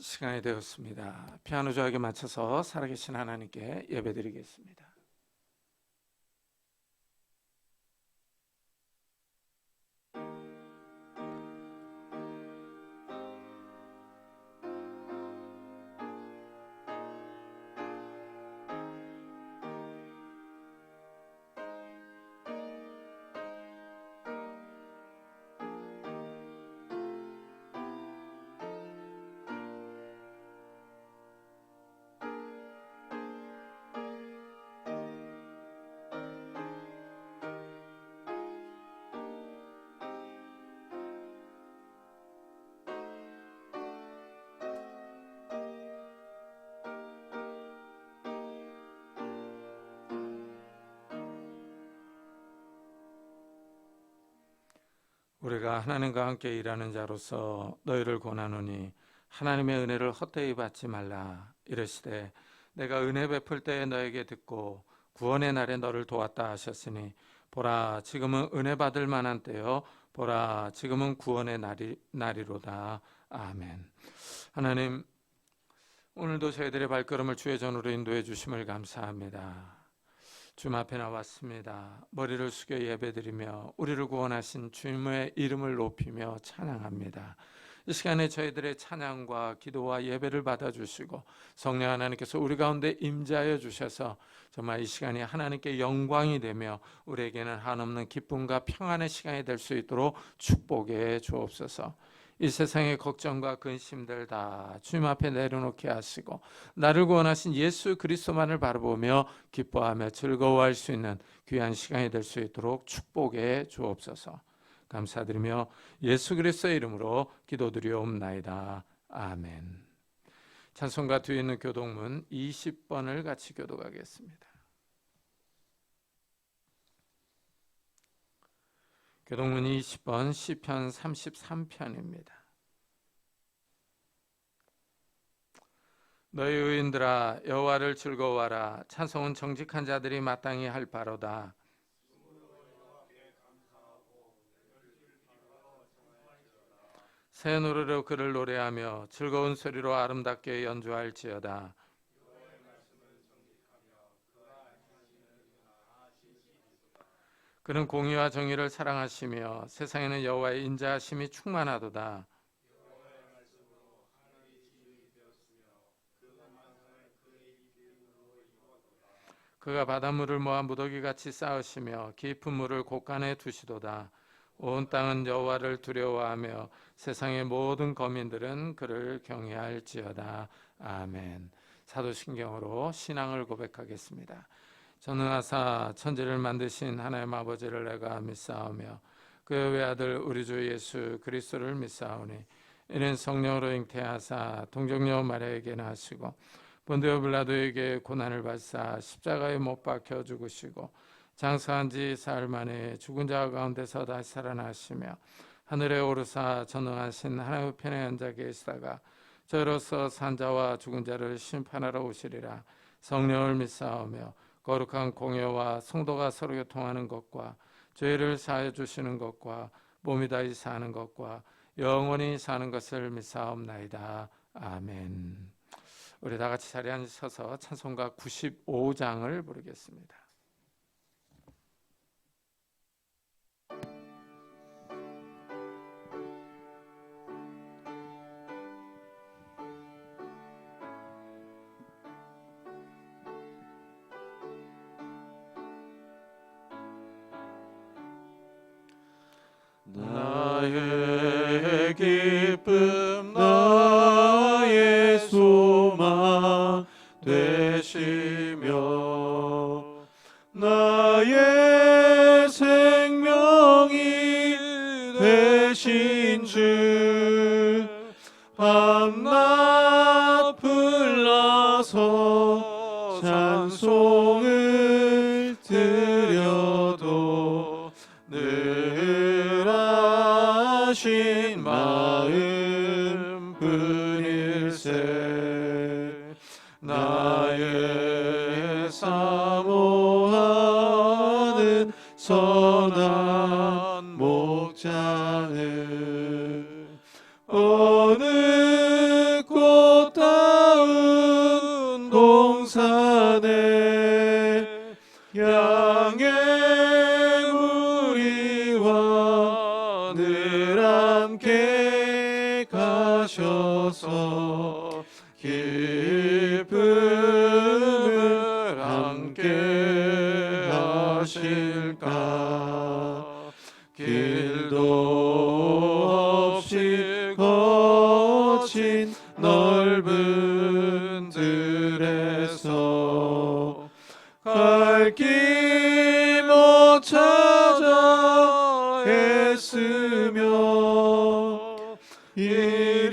시간이 되었습니다. 피아노 조각에 맞춰서 살아계신 하나님께 예배드리겠습니다. 우리가 하나님과 함께 일하는 자로서 너희를 권하노니 하나님의 은혜를 헛되이 받지 말라. 이르시되 내가 은혜 베풀 때에 너에게 듣고 구원의 날에 너를 도왔다 하셨으니 보라 지금은 은혜 받을 만한 때요 보라 지금은 구원의 날이로다. 아멘. 하나님, 오늘도 저희들의 발걸음을 주의 전으로 인도해 주심을 감사합니다. 주님 앞에 나왔습니다. 머리를 숙여 예배드리며 우리를 구원하신 주님의 이름을 높이며 찬양합니다. 이 시간에 저희들의 찬양과 기도와 예배를 받아주시고 성령 하나님께서 우리 가운데 임재하여 주셔서 정말 이 시간이 하나님께 영광이 되며 우리에게는 한없는 기쁨과 평안의 시간이 될 수 있도록 축복해 주옵소서. 이 세상의 걱정과 근심들 다 주님 앞에 내려놓게 하시고 나를 구원하신 예수 그리스도만을 바라보며 기뻐하며 즐거워할 수 있는 귀한 시간이 될 수 있도록 축복해 주옵소서. 감사드리며 예수 그리스도의 이름으로 기도드리옵나이다. 아멘. 찬송가 뒤에 있는 교독문 20번을 같이 교독하겠습니다. 교독문 20번 시편 33편입니다. 너희 의인들아 여호와를 즐거워하라. 찬송은 정직한 자들이 마땅히 할 바로다. 새 노래로 그를 노래하며 즐거운 소리로 아름답게 연주할지어다. 그는 공의와 정의를 사랑하시며 세상에는 여호와의 인자하심이 충만하도다. 그가 바닷물을 모아 무더기같이 쌓으시며 깊은 물을 곳간에 두시도다. 온 땅은 여호와를 두려워하며 세상의 모든 거민들은 그를 경외할지어다. 아멘. 사도신경으로 신앙을 고백하겠습니다. 전능하사 천지를 만드신 하나님 아버지를 내가 믿사오며 그의 외아들 우리 주 예수 그리스도를 믿사오니 이는 성령으로 잉태하사 동정녀 마리아에게 나시고 본디오 빌라도에게 고난을 받사 십자가에 못 박혀 죽으시고 장사한 지 사흘 만에 죽은 자 가운데서 다시 살아나시며 하늘에 오르사 전능하신 하나님 우편에 앉아 계시다가 저로서 산자와 죽은 자를 심판하러 오시리라. 성령을 믿사오며 거룩한 공예와 성도가 서로 교통하는 것과 죄를 사하여 주시는 것과 몸이 다시 사는 것과 영원히 사는 것을 믿사옵나이다. 아멘. 우리 다 같이 자리에 앉으셔서 찬송가 95장을 부르겠습니다. 나의 기쁨 나의 소망 되시며 나의 생명이 되신 주 밤낮 불러서 찬송을 드려도 늘 하신 마음 뿐일세. 나의 사모하는 선한 목자는 어느 곳 주셔서 기쁨을 함께 하실까. 길도 없이 거친 넓은 들에서 갈 길 못 찾아 애쓰며 이리저리로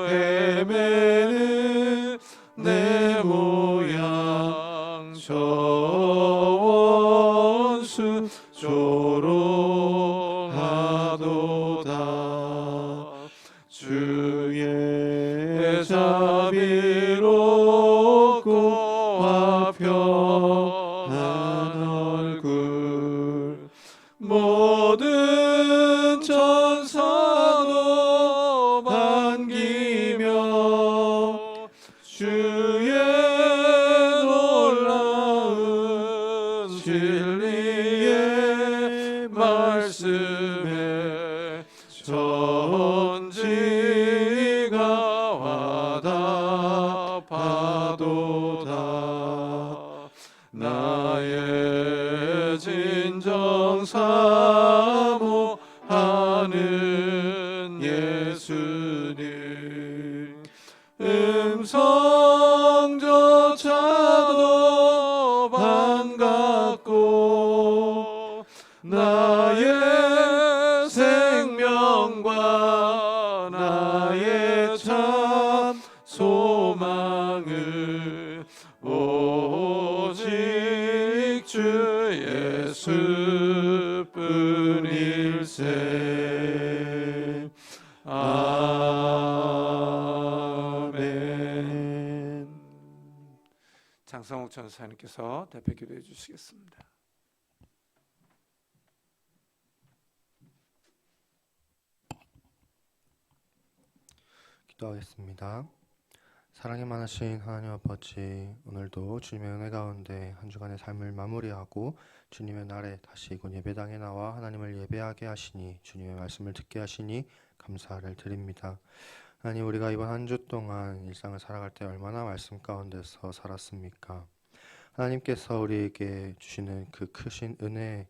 헤매는 내 모양 저 원수 조롱하도다. 주의 자비롭고 화평한 얼굴 모든 천사도 반기며 주의 놀라운 진리의 말씀에 천지가 와답하도다. 나의 진정 사모하는 예수님 음성조차도 반갑고 나의 생명과 나의 참 소망은 오직 주 예수뿐일세. 아멘. 장성욱 전사님께서 대표 기도해 주시겠습니다. 기도하겠습니다. 사랑이 많으신 하나님 아버지, 오늘도 주님의 은혜 가운데 한 주간의 삶을 마무리하고 주님의 날에 다시 이곳 예배당에 나와 하나님을 예배하게 하시니, 주님의 말씀을 듣게 하시니 감사를 드립니다. 하나님, 우리가 이번 한 주 동안 일상을 살아갈 때 얼마나 말씀 가운데서 살았습니까? 하나님께서 우리에게 주시는 그 크신 은혜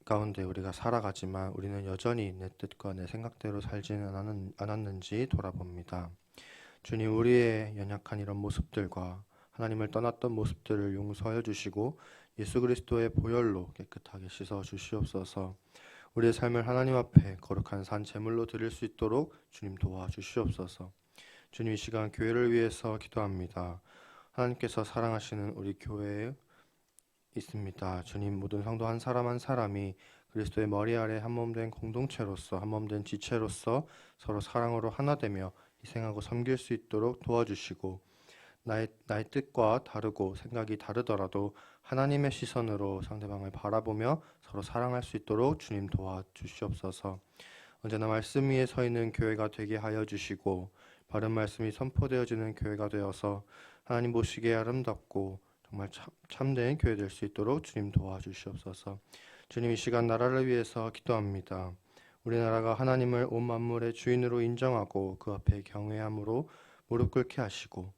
가운데 우리가 살아가지만 우리는 여전히 내 뜻과 내 생각대로 살지는 않았는지 돌아봅니다. 주님, 우리의 연약한 이런 모습들과 하나님을 떠났던 모습들을 용서하여 주시고 예수 그리스도의 보혈로 깨끗하게 씻어 주시옵소서. 우리의 삶을 하나님 앞에 거룩한 산 제물로 드릴 수 있도록 주님 도와주시옵소서. 주님, 이 시간 교회를 위해서 기도합니다. 하나님께서 사랑하시는 우리 교회에 있습니다. 주님, 모든 성도 한 사람 한 사람이 그리스도의 머리 아래 한 몸 된 공동체로서, 한 몸 된 지체로서 서로 사랑으로 하나 되며 희생하고 섬길 수 있도록 도와주시고, 나의 뜻과 다르고 생각이 다르더라도 하나님의 시선으로 상대방을 바라보며 서로 사랑할 수 있도록 주님 도와주시옵소서. 언제나 말씀 위에 서 있는 교회가 되게 하여 주시고, 바른 말씀이 선포되어지는 교회가 되어서 하나님 보시기에 아름답고 정말 참된 교회 될 수 있도록 주님 도와주시옵소서. 주님, 이 시간 나라를 위해서 기도합니다. 우리나라가 하나님을 온 만물의 주인으로 인정하고 그 앞에 경외함으로 무릎 꿇게 하시고,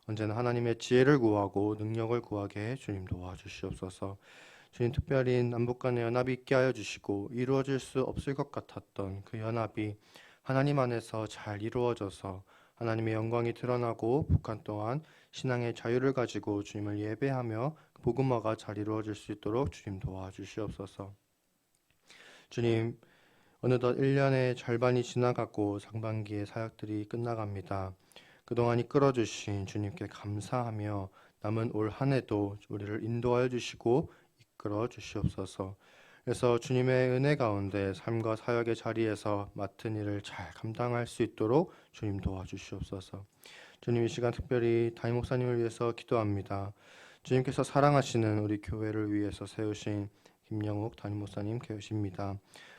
언제나 하나님의 지혜를 구하고 능력을 구하게 해 주님 도와주시옵소서. 주님, 특별히 남북 간의 연합이 있게 하여 주시고, 이루어질 수 없을 것 같았던 그 연합이 하나님 안에서 잘 이루어져서 하나님의 영광이 드러나고, 북한 또한 신앙의 자유를 가지고 주님을 예배하며 복음화가 잘 이루어질 수 있도록 주님 도와주시옵소서. 주님, 어느덧 1년의 절반이 지나가고 상반기의 사역들이 끝나갑니다. 그동안 이끌어주신 주님께 감사하며 남은 올 한 해도 우리를 인도하여 주시고 이끌어 주시옵소서. 그래서 주님의 은혜 가운데 삶과 사역의 자리에서 맡은 일을 잘 감당할 수 있도록 주님 도와주시옵소서. 주님, 이 시간 특별히 담임 목사님을 위해서 기도합니다. 주님께서 사랑하시는 우리 교회를 위해서 세우신 김영욱 담임 목사님 계십니다.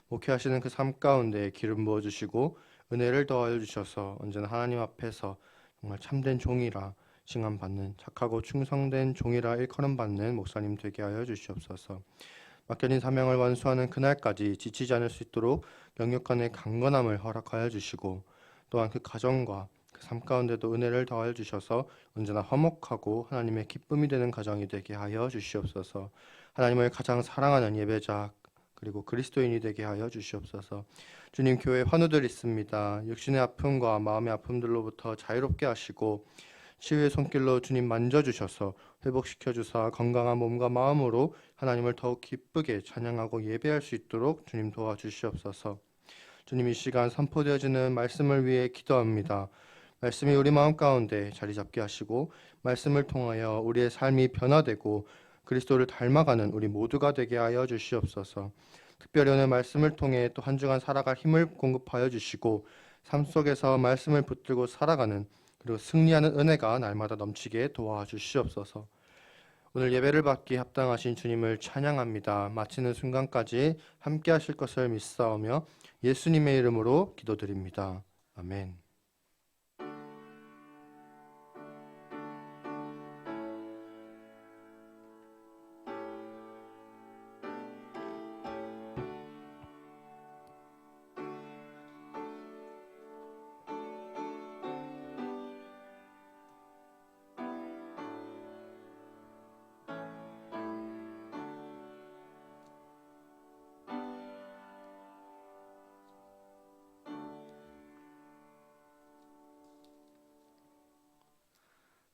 목회하시는 그 삶 가운데 기름 부어주시고 은혜를 더하여 주셔서 언제나 하나님 앞에서 정말 참된 종이라 칭함받는, 착하고 충성된 종이라 일컬음 받는 목사님 되게 하여 주시옵소서. 맡겨진 사명을 완수하는 그날까지 지치지 않을 수 있도록 영육간의 강건함을 허락하여 주시고 또한 그 가정과 그 삶 가운데도 은혜를 더하여 주셔서 언제나 화목하고 하나님의 기쁨이 되는 가정이 되게 하여 주시옵소서. 하나님을 가장 사랑하는 예배자 그리고 그리스도인이 되게 하여 주시옵소서. 주님, 교회 환우들 있습니다. 육신의 아픔과 마음의 아픔들로부터 자유롭게 하시고 치유의 손길로 주님 만져주셔서 회복시켜 주사 건강한 몸과 마음으로 하나님을 더욱 기쁘게 찬양하고 예배할 수 있도록 주님 도와주시옵소서. 주님, 이 시간 선포되어지는 말씀을 위해 기도합니다. 말씀이 우리 마음 가운데 자리 잡게 하시고 말씀을 통하여 우리의 삶이 변화되고 그리스도를 닮아가는 우리 모두가 되게 하여 주시옵소서. 특별히 오늘 말씀을 통해 또 한 주간 살아갈 힘을 공급하여 주시고 삶 속에서 말씀을 붙들고 살아가는 그리고 승리하는 은혜가 날마다 넘치게 도와주시옵소서. 오늘 예배를 받기 합당하신 주님을 찬양합니다. 마치는 순간까지 함께 하실 것을 믿사오며 예수님의 이름으로 기도드립니다. 아멘.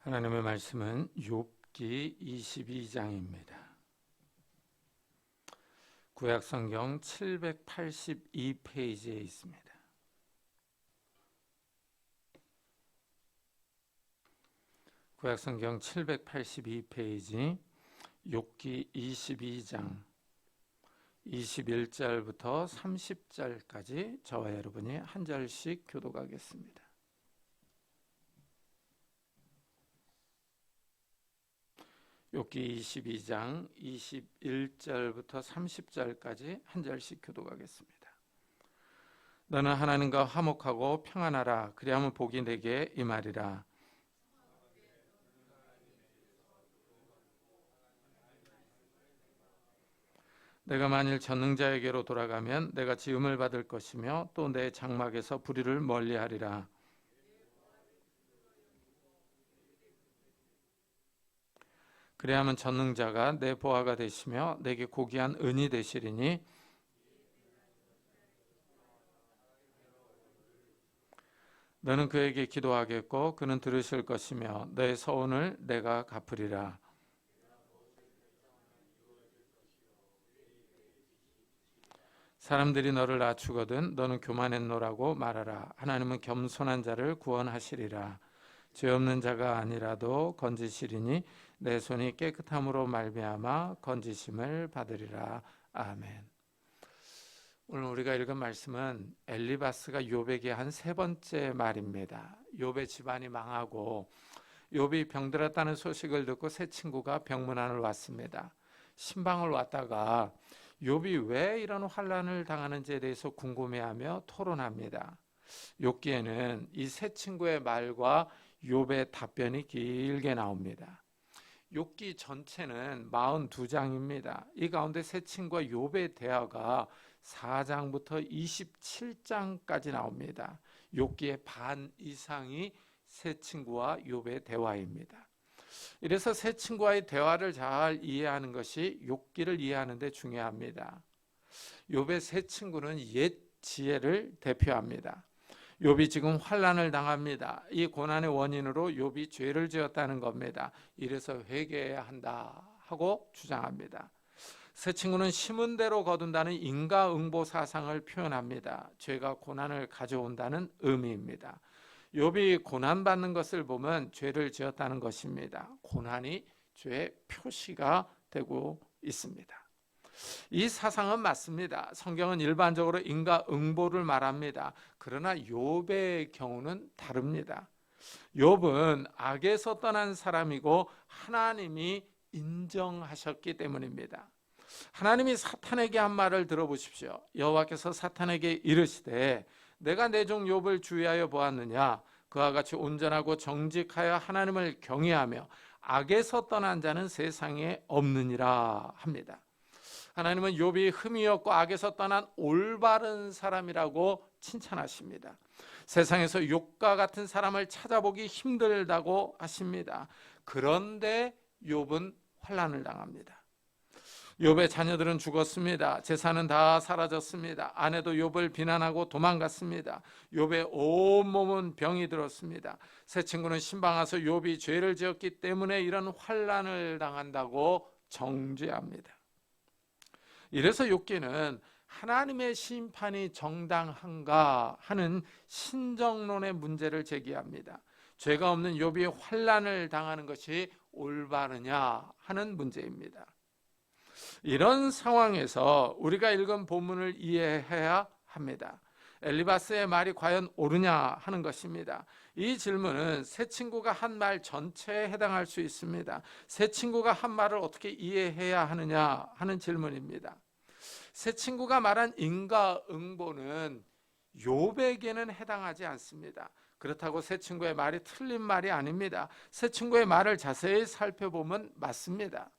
하나님의 말씀은 욥기 22장입니다. 구약성경 782페이지에 있습니다. 구약성경 782페이지 욥기 22장 21절부터 30절까지 저와 여러분이 한 절씩 교독하겠습니다. 욥기 22장 21절부터 30절까지 한 절씩 교독하겠습니다. 너는 하나님과 화목하고 평안하라. 그리하면 복이 내게 임하리라. 내가 만일 전능자에게로 돌아가면 내가 지음을 받을 것이며 또 내 장막에서 불의를 멀리하리라. 그래야만 전능자가 내 보화가 되시며 내게 고귀한 은이 되시리니 너는 그에게 기도하겠고 그는 들으실 것이며 너의 서원을 내가 갚으리라. 사람들이 너를 낮추거든 너는 교만했노라고 말하라. 하나님은 겸손한 자를 구원하시리라. 죄 없는 자가 아니라도 건지시리니 내 손이 깨끗함으로 말미암아 건지심을 받으리라. 아멘. 오늘 우리가 읽은 말씀은 엘리바스가 욥에게 한 세 번째 말입니다. 욥의 집안이 망하고 욥이 병들었다는 소식을 듣고 새 친구가 병문안을 왔습니다. 신방을 왔다가 욥이 왜 이런 환난을 당하는지에 대해서 궁금해하며 토론합니다. 욥기에는 이 새 친구의 말과 욥의 답변이 길게 나옵니다. 욥기 전체는 42장입니다. 이 가운데 새 친구와 욥의 대화가 4장부터 27장까지 나옵니다. 욥기의 반 이상이 새 친구와 욥의 대화입니다. 이래서 새 친구와의 대화를 잘 이해하는 것이 욥기를 이해하는 데 중요합니다. 욥의 새 친구는 옛 지혜를 대표합니다. 욥이 지금 환난을 당합니다. 이 고난의 원인으로 욥이 죄를 지었다는 겁니다. 이래서 회개해야 한다 하고 주장합니다. 새 친구는 심은 대로 거둔다는 인과응보 사상을 표현합니다. 죄가 고난을 가져온다는 의미입니다. 욥이 고난받는 것을 보면 죄를 지었다는 것입니다. 고난이 죄의 표시가 되고 있습니다. 이 사상은 맞습니다. 성경은 일반적으로 인과응보를 말합니다. 그러나 욥의 경우는 다릅니다. 욥은 악에서 떠난 사람이고 하나님이 인정하셨기 때문입니다. 하나님이 사탄에게 한 말을 들어보십시오. 여호와께서 사탄에게 이르시되 내가 내 종 욥을 주의하여 보았느냐. 그와 같이 온전하고 정직하여 하나님을 경외하며 악에서 떠난 자는 세상에 없느니라 합니다. 하나님은 욥이 흠이 없고 악에서 떠난 올바른 사람이라고 칭찬하십니다. 세상에서 욥과 같은 사람을 찾아보기 힘들다고 하십니다. 그런데 욥은 환난을 당합니다. 욥의 자녀들은 죽었습니다. 재산은 다 사라졌습니다. 아내도 욥을 비난하고 도망갔습니다. 욥의 온몸은 병이 들었습니다. 세 친구는 신방와서 욥이 죄를 지었기 때문에 이런 환난을 당한다고 정죄합니다. 이래서 욥기는 하나님의 심판이 정당한가 하는 신정론의 문제를 제기합니다. 죄가 없는 욥이 환난을 당하는 것이 올바르냐 하는 문제입니다. 이런 상황에서 우리가 읽은 본문을 이해해야 합니다. 엘리바스의 말이 과연 옳으냐 하는 것입니다. 이 질문은 세 친구가 한 말 전체에 해당할 수 있습니다. 세 친구가 한 말을 어떻게 이해해야 하느냐 하는 질문입니다. 세 친구가 말한 인과응보는 욥에게는 해당하지 않습니다. 그렇다고 세 친구의 말이 틀린 말이 아닙니다. 세 친구의 말을 자세히 살펴보면 맞습니다.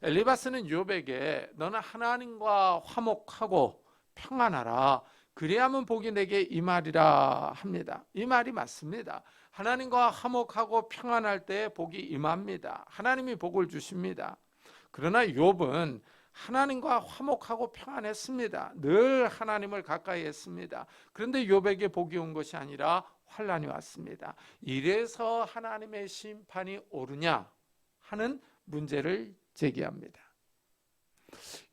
엘리바스는 욥에게 너는 하나님과 화목하고 평안하라 그리하면 복이 내게 임하리라 합니다. 이 말이 맞습니다. 하나님과 화목하고 평안할 때 복이 임합니다. 하나님이 복을 주십니다. 그러나 욥은 하나님과 화목하고 평안했습니다. 늘 하나님을 가까이 했습니다. 그런데 욥에게 복이 온 것이 아니라 환난이 왔습니다. 이래서 하나님의 심판이 옳으냐 하는 문제를 제기합니다.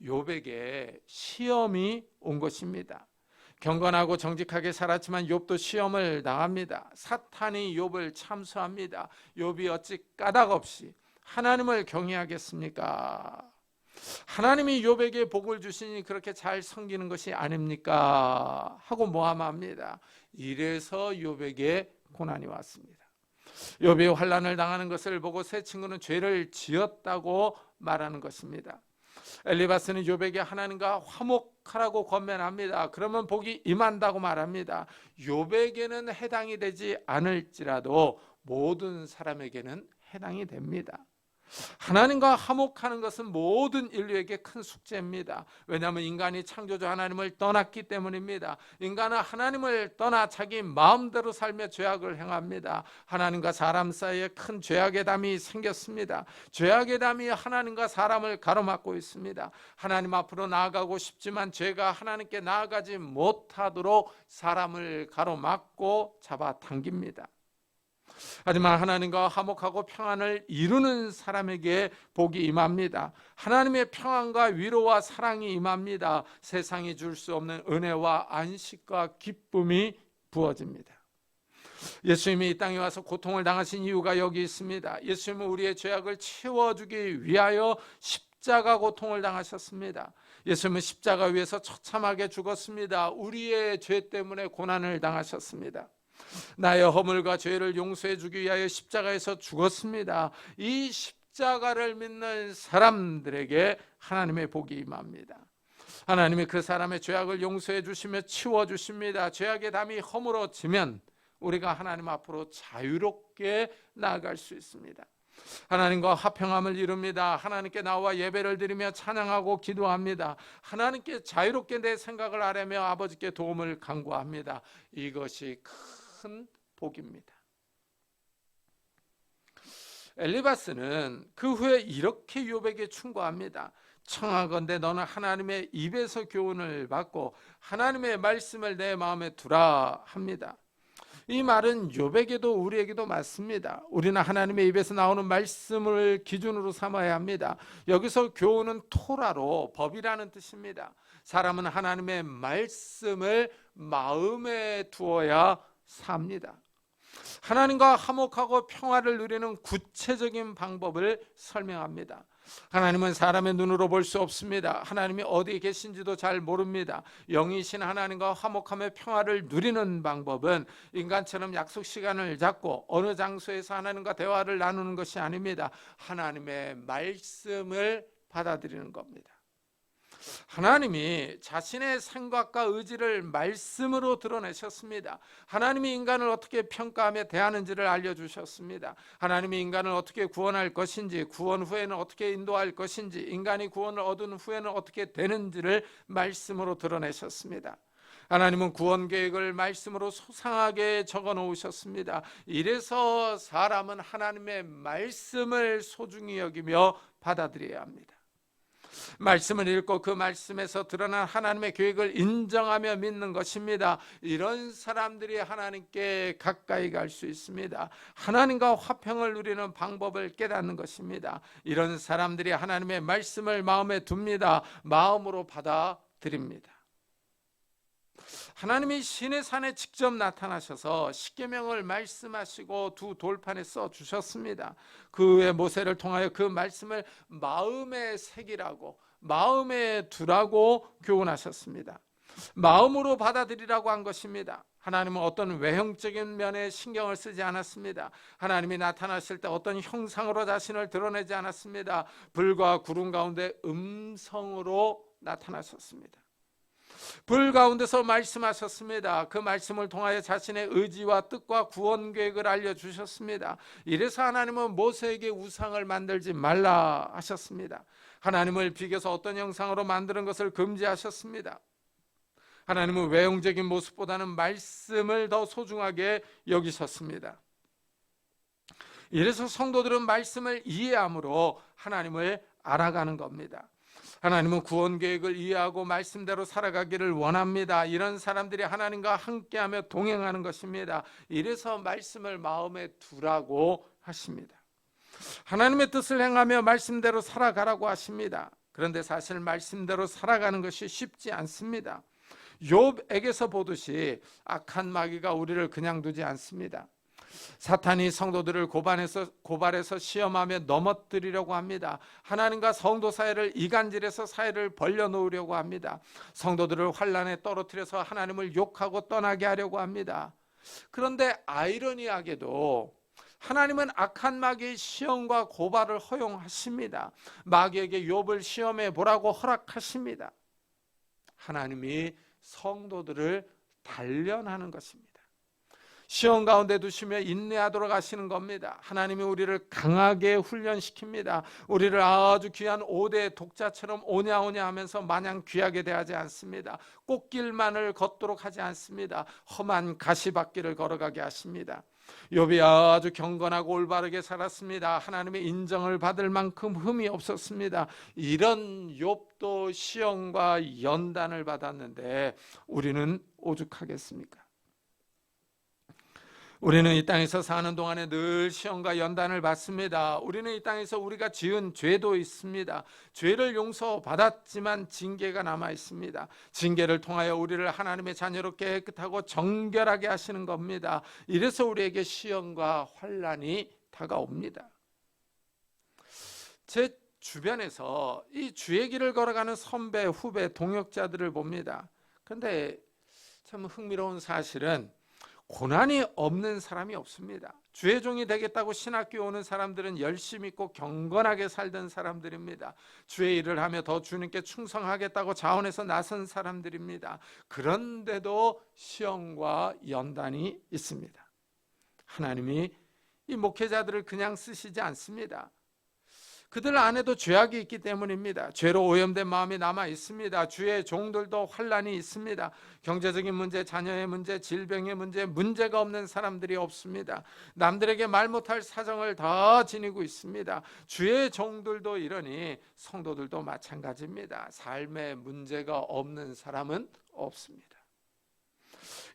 욥에게 시험이 온 것입니다. 경건하고 정직하게 살았지만 욥도 시험을 당합니다. 사탄이 욥을 참수합니다. 욥이 어찌 까닭없이 하나님을 경외하겠습니까? 하나님이 욥에게 복을 주시니 그렇게 잘 섬기는 것이 아닙니까? 하고 모함합니다. 이래서 욥에게 고난이 왔습니다. 욥이 환난을 당하는 것을 보고 세 친구는 죄를 지었다고 말하는 것입니다. 엘리바스는 욥에게 하나님과 화목하라고 권면합니다. 그러면 복이 임한다고 말합니다. 욥에게는 해당이 되지 않을지라도 모든 사람에게는 해당이 됩니다. 하나님과 화목하는 것은 모든 인류에게 큰 숙제입니다. 왜냐하면 인간이 창조주 하나님을 떠났기 때문입니다. 인간은 하나님을 떠나 자기 마음대로 살며 죄악을 행합니다. 하나님과 사람 사이에 큰 죄악의 담이 생겼습니다. 죄악의 담이 하나님과 사람을 가로막고 있습니다. 하나님 앞으로 나아가고 싶지만 죄가 하나님께 나아가지 못하도록 사람을 가로막고 잡아당깁니다. 하지만 하나님과 화목하고 평안을 이루는 사람에게 복이 임합니다. 하나님의 평안과 위로와 사랑이 임합니다. 세상이 줄 수 없는 은혜와 안식과 기쁨이 부어집니다. 예수님이 이 땅에 와서 고통을 당하신 이유가 여기 있습니다. 예수님은 우리의 죄악을 채워주기 위하여 십자가 고통을 당하셨습니다. 예수님은 십자가 위에서 처참하게 죽었습니다. 우리의 죄 때문에 고난을 당하셨습니다. 나의 허물과 죄를 용서해 주기 위하여 십자가에서 죽었습니다. 이 십자가를 믿는 사람들에게 하나님의 복이 임합니다. 하나님이 그 사람의 죄악을 용서해 주시며 치워 주십니다. 죄악의 담이 허물어지면 우리가 하나님 앞으로 자유롭게 나아갈 수 있습니다. 하나님과 화평함을 이룹니다. 하나님께 나와 예배를 드리며 찬양하고 기도합니다. 하나님께 자유롭게 내 생각을 아뢰며 아버지께 도움을 간구합니다. 이것이 큰 복입니다. 엘리바스는 그 후에 이렇게 욥에게 충고합니다. 청하건대 너는 하나님의 입에서 교훈을 받고 하나님의 말씀을 내 마음에 두라 합니다. 이 말은 욥에게도 우리에게도 맞습니다. 우리는 하나님의 입에서 나오는 말씀을 기준으로 삼아야 합니다. 여기서 교훈은 토라로 법이라는 뜻입니다. 사람은 하나님의 말씀을 마음에 두어야 삽니다. 하나님과 화목하고 평화를 누리는 구체적인 방법을 설명합니다. 하나님은 사람의 눈으로 볼 수 없습니다. 하나님이 어디 계신지도 잘 모릅니다. 영이신 하나님과 화목함의 평화를 누리는 방법은 인간처럼 약속 시간을 잡고 어느 장소에서 하나님과 대화를 나누는 것이 아닙니다. 하나님의 말씀을 받아들이는 겁니다. 하나님이 자신의 생각과 의지를 말씀으로 드러내셨습니다. 하나님이 인간을 어떻게 평가하며 대하는지를 알려주셨습니다. 하나님이 인간을 어떻게 구원할 것인지, 구원 후에는 어떻게 인도할 것인지, 인간이 구원을 얻은 후에는 어떻게 되는지를 말씀으로 드러내셨습니다. 하나님은 구원 계획을 말씀으로 소상하게 적어 놓으셨습니다. 이래서 사람은 하나님의 말씀을 소중히 여기며 받아들여야 합니다. 말씀을 읽고 그 말씀에서 드러난 하나님의 계획을 인정하며 믿는 것입니다. 이런 사람들이 하나님께 가까이 갈 수 있습니다. 하나님과 화평을 누리는 방법을 깨닫는 것입니다. 이런 사람들이 하나님의 말씀을 마음에 둡니다. 마음으로 받아들입니다. 하나님이 시내산에 직접 나타나셔서 십계명을 말씀하시고 두 돌판에 써주셨습니다. 그 후에 모세를 통하여 그 말씀을 마음에 새기라고, 마음에 두라고 교훈하셨습니다. 마음으로 받아들이라고 한 것입니다. 하나님은 어떤 외형적인 면에 신경을 쓰지 않았습니다. 하나님이 나타나실 때 어떤 형상으로 자신을 드러내지 않았습니다. 불과 구름 가운데 음성으로 나타나셨습니다. 불 가운데서 말씀하셨습니다. 그 말씀을 통하여 자신의 의지와 뜻과 구원 계획을 알려주셨습니다. 이래서 하나님은 모세에게 우상을 만들지 말라 하셨습니다. 하나님을 비교해서 어떤 형상으로 만드는 것을 금지하셨습니다. 하나님은 외형적인 모습보다는 말씀을 더 소중하게 여기셨습니다. 이래서 성도들은 말씀을 이해함으로 하나님을 알아가는 겁니다. 하나님은 구원 계획을 이해하고 말씀대로 살아가기를 원합니다. 이런 사람들이 하나님과 함께하며 동행하는 것입니다. 이래서 말씀을 마음에 두라고 하십니다. 하나님의 뜻을 행하며 말씀대로 살아가라고 하십니다. 그런데 사실 말씀대로 살아가는 것이 쉽지 않습니다. 욥에게서 보듯이 악한 마귀가 우리를 그냥 두지 않습니다. 사탄이 성도들을 고발해서 시험하며 넘어뜨리려고 합니다. 하나님과 성도 사이를 이간질해서 사이를 벌려놓으려고 합니다. 성도들을 환난에 떨어뜨려서 하나님을 욕하고 떠나게 하려고 합니다. 그런데 아이러니하게도 하나님은 악한 마귀의 시험과 고발을 허용하십니다. 마귀에게 욥을 시험해 보라고 허락하십니다. 하나님이 성도들을 단련하는 것입니다. 시험 가운데 두시며 인내하도록 하시는 겁니다. 하나님이 우리를 강하게 훈련시킵니다. 우리를 아주 귀한 5대 독자처럼 오냐오냐 하면서 마냥 귀하게 대하지 않습니다. 꽃길만을 걷도록 하지 않습니다. 험한 가시밭길을 걸어가게 하십니다. 욥이 아주 경건하고 올바르게 살았습니다. 하나님의 인정을 받을 만큼 흠이 없었습니다. 이런 욥도 시험과 연단을 받았는데 우리는 오죽하겠습니까? 우리는 이 땅에서 사는 동안에 늘 시험과 연단을 받습니다. 우리는 이 땅에서 우리가 지은 죄도 있습니다. 죄를 용서받았지만 징계가 남아 있습니다. 징계를 통하여 우리를 하나님의 자녀로 깨끗하고 정결하게 하시는 겁니다. 이래서 우리에게 시험과 환난이 다가옵니다. 제 주변에서 이 주의 길을 걸어가는 선배, 후배, 동역자들을 봅니다. 그런데 참 흥미로운 사실은 고난이 없는 사람이 없습니다. 주의 종이 되겠다고 신학교에 오는 사람들은 열심히 있고 경건하게 살던 사람들입니다. 주의 일을 하며 더 주님께 충성하겠다고 자원해서 나선 사람들입니다. 그런데도 시험과 연단이 있습니다. 하나님이 이 목회자들을 그냥 쓰시지 않습니다. 그들 안에도 죄악이 있기 때문입니다. 죄로 오염된 마음이 남아 있습니다. 주의 종들도 환난이 있습니다. 경제적인 문제, 자녀의 문제, 질병의 문제, 문제가 없는 사람들이 없습니다. 남들에게 말 못할 사정을 다 지니고 있습니다. 주의 종들도 이러니 성도들도 마찬가지입니다. 삶에 문제가 없는 사람은 없습니다.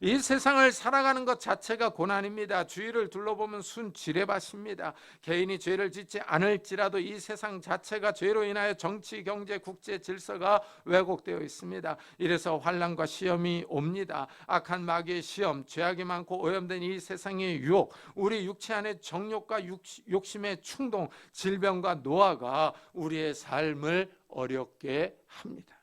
이 세상을 살아가는 것 자체가 고난입니다. 주위를 둘러보면 순지뢰밭입니다. 개인이 죄를 짓지 않을지라도 이 세상 자체가 죄로 인하여 정치, 경제, 국제 질서가 왜곡되어 있습니다. 이래서 환난과 시험이 옵니다. 악한 마귀의 시험, 죄악이 많고 오염된 이 세상의 유혹, 우리 육체 안의 정욕과 욕심의 충동, 질병과 노화가 우리의 삶을 어렵게 합니다.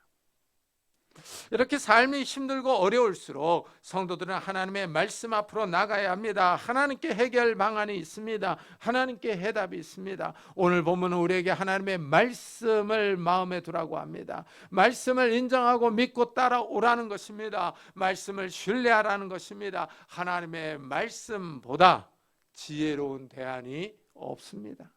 이렇게 삶이 힘들고 어려울수록 성도들은 하나님의 말씀 앞으로 나가야 합니다. 하나님께 해결 방안이 있습니다. 하나님께 해답이 있습니다. 오늘 본문은 우리에게 하나님의 말씀을 마음에 두라고 합니다. 말씀을 인정하고 믿고 따라오라는 것입니다. 말씀을 신뢰하라는 것입니다. 하나님의 말씀보다 지혜로운 대안이 없습니다.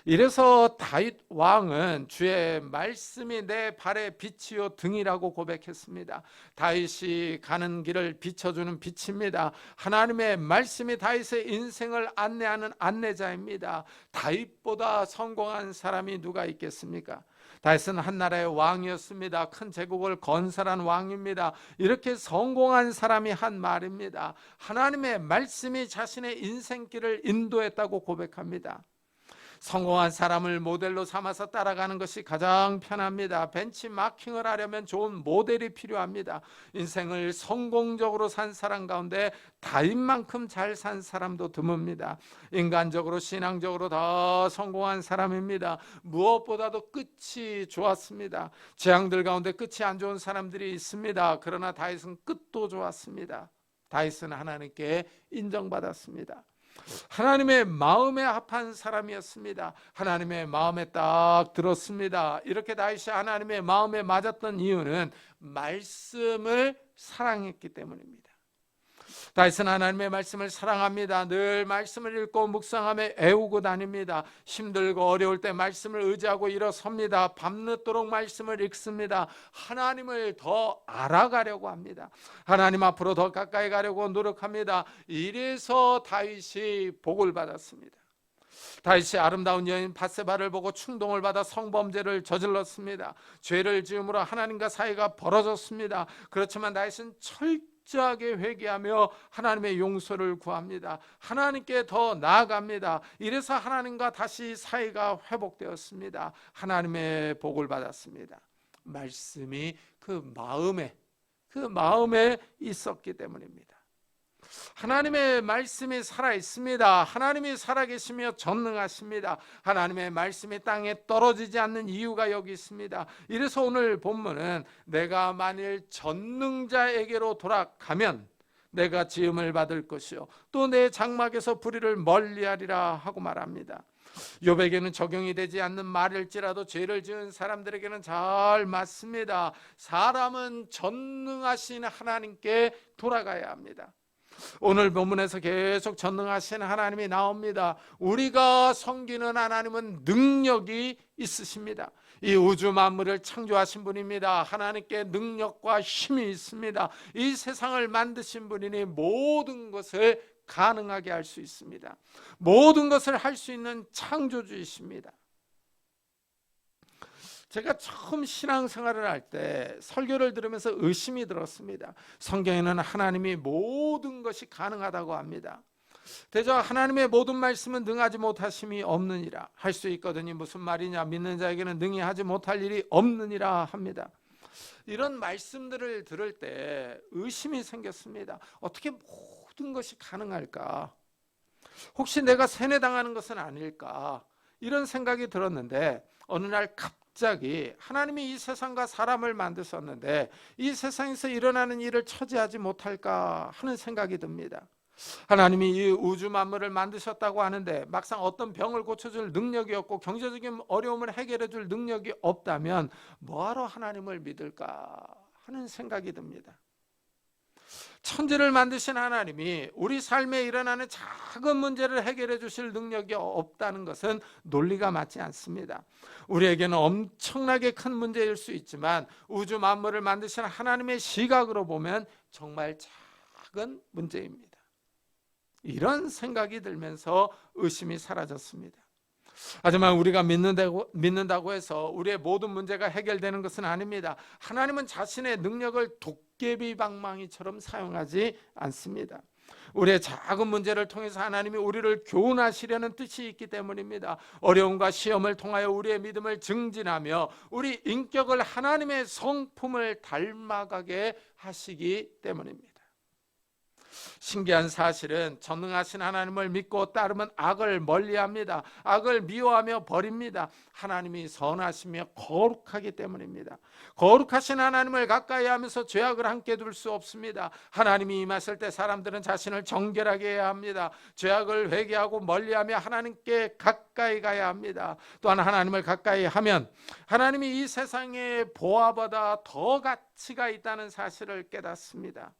이래서 다윗 왕은 주의 말씀이 내 발의 빛이요 등이라고 고백했습니다. 다윗이 가는 길을 비춰주는 빛입니다. 하나님의 말씀이 다윗의 인생을 안내하는 안내자입니다. 다윗보다 성공한 사람이 누가 있겠습니까? 다윗은 한 나라의 왕이었습니다. 큰 제국을 건설한 왕입니다. 이렇게 성공한 사람이 한 말입니다. 하나님의 말씀이 자신의 인생길을 인도했다고 고백합니다. 성공한 사람을 모델로 삼아서 따라가는 것이 가장 편합니다. 벤치마킹을 하려면 좋은 모델이 필요합니다. 인생을 성공적으로 산 사람 가운데 다윗만큼 잘 산 사람도 드뭅니다. 인간적으로 신앙적으로 더 성공한 사람입니다. 무엇보다도 끝이 좋았습니다. 재앙들 가운데 끝이 안 좋은 사람들이 있습니다. 그러나 다윗은 끝도 좋았습니다. 다윗은 하나님께 인정받았습니다. 하나님의 마음에 합한 사람이었습니다. 하나님의 마음에 딱 들었습니다. 이렇게 다윗이 하나님의 마음에 맞았던 이유는 말씀을 사랑했기 때문입니다. 다윗은 하나님의 말씀을 사랑합니다. 늘 말씀을 읽고 묵상하며 애우고 다닙니다. 힘들고 어려울 때 말씀을 의지하고 일어섭니다. 밤늦도록 말씀을 읽습니다. 하나님을 더 알아가려고 합니다. 하나님 앞으로 더 가까이 가려고 노력합니다. 이래서 다윗이 복을 받았습니다. 다윗이 아름다운 여인 밧세바를 보고 충동을 받아 성범죄를 저질렀습니다. 죄를 지음으로 하나님과 사이가 벌어졌습니다. 그렇지만 다윗은 철저하게 회개하며 하나님의 용서를 구합니다. 하나님께 더 나아갑니다. 이래서 하나님과 다시 사이가 회복되었습니다. 하나님의 복을 받았습니다. 말씀이 그 마음에 있었기 때문입니다. 하나님의 말씀이 살아있습니다. 하나님이 살아계시며 전능하십니다. 하나님의 말씀이 땅에 떨어지지 않는 이유가 여기 있습니다. 이래서 오늘 본문은 내가 만일 전능자에게로 돌아가면 내가 지음을 받을 것이요 또 내 장막에서 불의를 멀리하리라 하고 말합니다. 욥에게는 적용이 되지 않는 말일지라도 죄를 지은 사람들에게는 잘 맞습니다. 사람은 전능하신 하나님께 돌아가야 합니다. 오늘 본문에서 계속 전능하신 하나님이 나옵니다. 우리가 섬기는 하나님은 능력이 있으십니다. 이 우주 만물을 창조하신 분입니다. 하나님께 능력과 힘이 있습니다. 이 세상을 만드신 분이니 모든 것을 가능하게 할 수 있습니다. 모든 것을 할 수 있는 창조주이십니다. 제가 처음 신앙생활을 할 때 설교를 들으면서 의심이 들었습니다. 성경에는 하나님이 모든 것이 가능하다고 합니다. 대저 하나님의 모든 말씀은 능하지 못하심이 없느니라. 할 수 있거든요. 무슨 말이냐? 믿는 자에게는 능히 하지 못할 일이 없느니라 합니다. 이런 말씀들을 들을 때 의심이 생겼습니다. 어떻게 모든 것이 가능할까? 혹시 내가 세뇌당하는 것은 아닐까? 이런 생각이 들었는데 어느 날 갑자기 하나님이 이 세상과 사람을 만드셨는데 이 세상에서 일어나는 일을 처지하지 못할까 하는 생각이 듭니다. 하나님이 이 우주 만물을 만드셨다고 하는데 막상 어떤 병을 고쳐줄 능력이 없고 경제적인 어려움을 해결해 줄 능력이 없다면 뭐하러 하나님을 믿을까 하는 생각이 듭니다. 천지를 만드신 하나님이 우리 삶에 일어나는 작은 문제를 해결해 주실 능력이 없다는 것은 논리가 맞지 않습니다. 우리에게는 엄청나게 큰 문제일 수 있지만 우주 만물을 만드신 하나님의 시각으로 보면 정말 작은 문제입니다. 이런 생각이 들면서 의심이 사라졌습니다. 하지만 우리가 믿는다고 해서 우리의 모든 문제가 해결되는 것은 아닙니다. 하나님은 자신의 능력을 도깨비 방망이처럼 사용하지 않습니다. 우리의 작은 문제를 통해서 하나님이 우리를 교훈하시려는 뜻이 있기 때문입니다. 어려움과 시험을 통하여 우리의 믿음을 증진하며 우리 인격을 하나님의 성품을 닮아가게 하시기 때문입니다. 신기한 사실은 전능하신 하나님을 믿고 따르면 악을 멀리합니다. 악을 미워하며 버립니다. 하나님이 선하시며 거룩하기 때문입니다. 거룩하신 하나님을 가까이 하면서 죄악을 함께 둘 수 없습니다. 하나님이 임하실 때 사람들은 자신을 정결하게 해야 합니다. 죄악을 회개하고 멀리하며 하나님께 가까이 가야 합니다. 또한 하나님을 가까이 하면 하나님이 이 세상의 보화보다 더 가치가 있다는 사실을 깨닫습니다.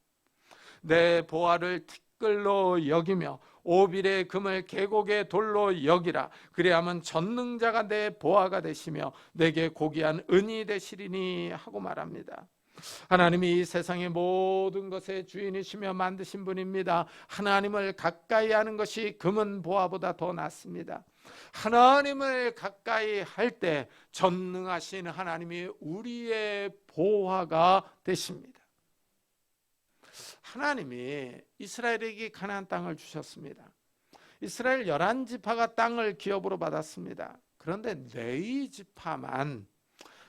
내 보화를 티끌로 여기며 오빌의 금을 계곡의 돌로 여기라. 그래야만 전능자가 내 보화가 되시며 내게 고귀한 은이 되시리니 하고 말합니다. 하나님이 이 세상의 모든 것의 주인이시며 만드신 분입니다. 하나님을 가까이 하는 것이 금은 보화보다 더 낫습니다. 하나님을 가까이 할 때 전능하신 하나님이 우리의 보화가 되십니다. 하나님이 이스라엘에게 가나안 땅을 주셨습니다. 이스라엘 11지파가 땅을 기업으로 받았습니다. 그런데 레위 지파만